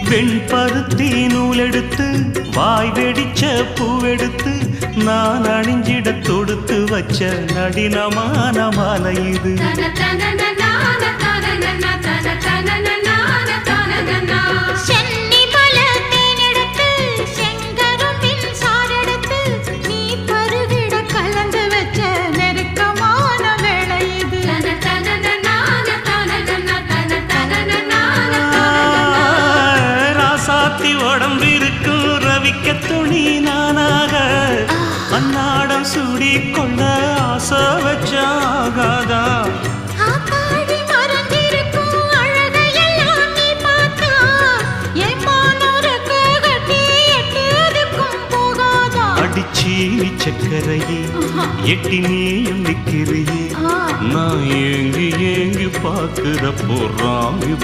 வெண்பருத்தி நூலெடுத்து வாய் வெடிச்ச பூவெடுத்து நான் அணிஞ்சிட தொடுத்து வச்ச நடினமான மாலை இது. உடம்பிருக்கும் ரவிக்க துணி நானாக அன்னாடம் சூடி கொள்ள ஆசை வச்சாகாதா. அடிச்சீனி சக்கரையே எட்டி நீயும் நிக்கிறியே நான் ஏங்கி ஏங்கி பார்க்கிற போறாங்க